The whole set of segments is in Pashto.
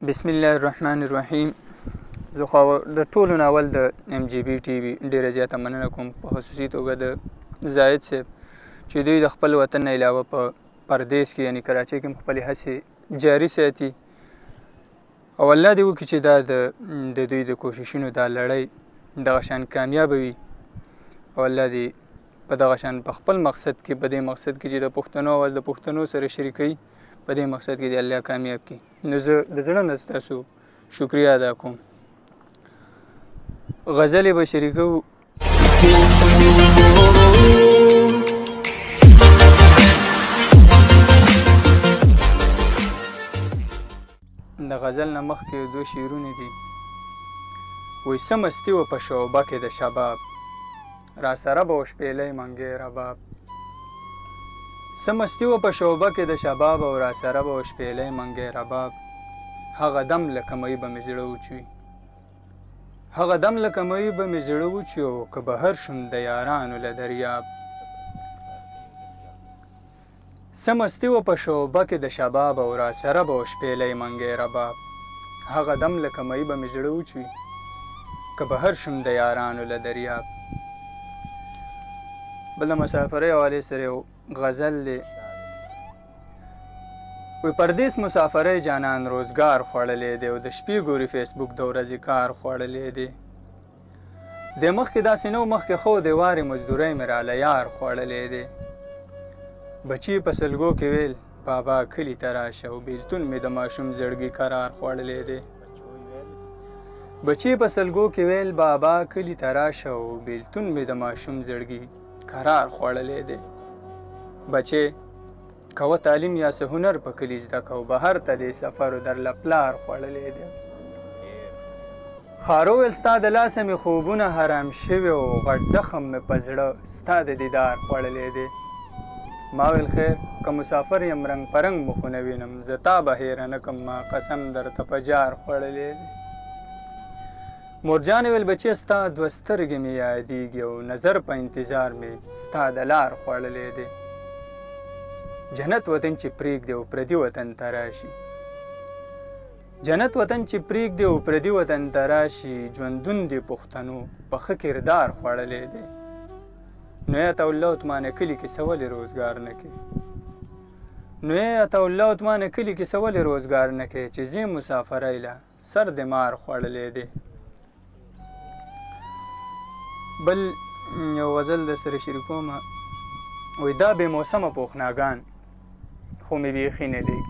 بسم الله الرحمن الرحیم. زه خو د ټولو نه اول د MGB TV ډېره زیاته مننه کوم په خصوصي توګه د زاهد صاحب چې دوی د خپل وطن نه علاوه په پردیس کې یعنی کراچۍ کې خپلې هڅې جاري ساتي او الله دې وکړي چې دا د دوی د کوششونو دا لړۍ دغه شان کامیابه وي او الله دې په دغه شان په خپل مقصد کې په دې مقصد کې چې د پښتنو اواز د پښتنو سره شریکوي په دې مقصد کې دې الله کامیاب کړي. نو زه د زړه نه ستاسو شکریه ادا کوم. غزلې به شریکوو. د غزل نه مخکې دوه شعرونه دي. وایي څه مستي وه په شعبه کې د شباب، را سره به وشپېلی منګی رباب. څه مستي وه په شعبه کې د شباب او را سره به وشپېلی منګی رباب. هغه دم لکه مۍ به مې زړه وچوي، هغه دم لکه مۍ به مې زړه وچوي او که بهر شوم د یارانو له دریاب. څه مستي وه په شعبه کې د شباب او را سره به وشپېلی منګی رباب. هغه دم لکه مۍ به مې زړه وچوي که بهر شوم د یارانو له دریاب. بل د مسافرۍ حوالې سره یو غزل دی. وی پردیس مسافرۍ جانان روزګار خوړلی دی او د شپې ګوري فیسبوک د ورځې کار خوړلی دی. د مخکې داسې نو مخکې خو د وارې مزدورۍ مې راله یار خوړلی دی. بچي په سلګو کې ویل بابا کلي ته راشه او بیلتون مې د ماشوم زړګي قرار خوړلی دی. بچي په سلګو کې ویل بابا کلي ته راشه او بیلتون مې د ماشوم زړګي قرار خوړلی دی. بچې کوه تعلیم یا څه هنر په کلي زده کوه، بهر ته دې سفر درله پلار خوړلی دی. خارو ویل ستا د لاسه مې خوبونه حرام شوي او غټ زخم مې په زړه ستا د دیدار خوړلی دی. ما ویل خیر که مسافر یم رنګ په رنګ مخونه وینم، زه تا به هیره نه کړم ما قسم درته په جار خوړلی دی. مورجانې ویل بچې ستا دوه سترګې مې یادېږي او نظر په انتظار مې ستا د لار خوړلی دی. جنت وطن چې پرېږدې او پردي وطن ته راشي، جنت وطن چې پرېږدې او پردي وطن ته راشي، ژوندون دې پښتنو په ښه کردار خوړلی دی. نو ای عطا الله عطمانه کلي کې څه ولې روزګار نه کوې؟ نو ای عطا الله عطمانه کلي کې څه ولې روزګار نه کوې چې ځې مسافرۍ له سر دې مار خوړلی دی. بل یو غزل در سره شریکومه. وایي دا بې موسمه پوخناګان خو مې بیخي نه لګي،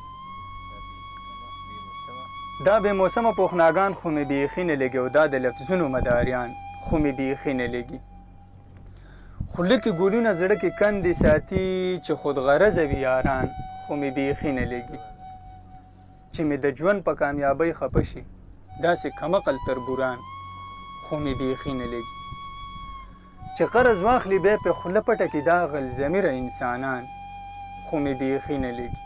دا بې موسمه پوخناګان خو مې بیخي نه لګي او دا د لفظونو مداریان خو مې بیخي نه لګي. خوله کې ګلونه زړه کې کندې ساتي چې خود غرضه وي یاران خو مې بیخي نه لګي. چې مې د ژوند په کامیابۍ خفه شي داسې کمقل تربوران خو مې بیخي نه لګي. چې قرض واخلي بیا پې خوله پټه کړي دا غلزمیره انسانان خو مې بیخي نه لګي.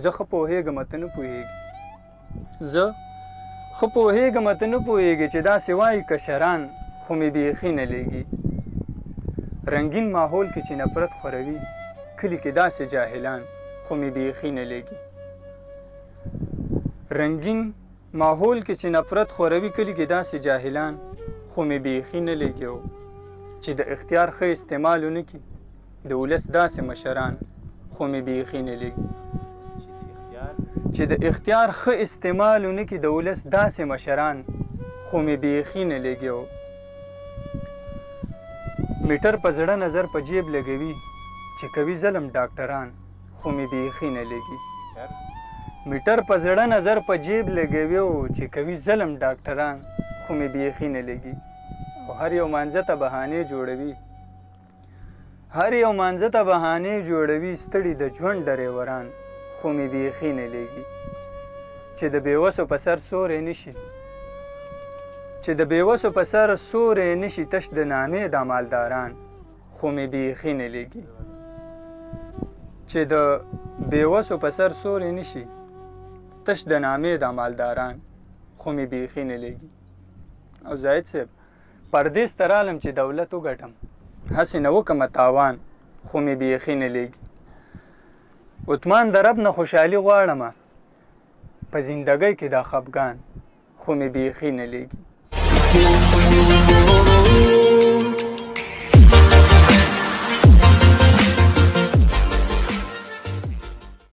زه ښه پوهېږم ته نه پوهېږي، زه ښه پوهېږم ته نه پوهېږي چې داسې وایي کشران خو مې بیخي نه لګي. رنګین ماحول کې چې نفرت خوروي کلي کې داسې جاهلان خو مې بیخي نه لګي. رنګین ماحول کې چې نفرت خوروي کلي کې داسې جاهلان خو مې بیخي نه لګي. چې د اختیار ښه استعمال ونه کړي د ولس داسې مشران خو مې بیخي نه لګي. چې د اختیار ښه استعمال ونه کړي د ولس داسې مشران خو مې بیخي نه لګي. میټر په زړه نظر په جیب لګوي چې کوي ظلم ډاکټران خو مې بیخي نه لګي. میټر په زړه نظر په جیب لګوي او چې کوي ظلم ډاکټران خو مې بیخي نه لګي. او هر یو مانځه ته بهانې جوړوي، هر یو مانځه ته بهانې جوړوي ستړي د ژوند ډریوران خو مې بیخي نه لګي. چې د بېوسو په سر سوری نشي، چې د بېوسو په سر سوری نشي تش د نامې د مالداران خو مې بیخي نه لګي. چې د بېوسو په سر سوری نشي تش د نامې د مالداران خو مې بیخي نه لګي. او زاهد صاحب پردیس ته رالم چې دولت وګټم هسې نه وکړمه تاوان خو مې بیخي نه لګي. عثمان د رب نه خوشحالي غواړمه په زندګۍ کې دا خفګان خو مې بیخي نه لیږي.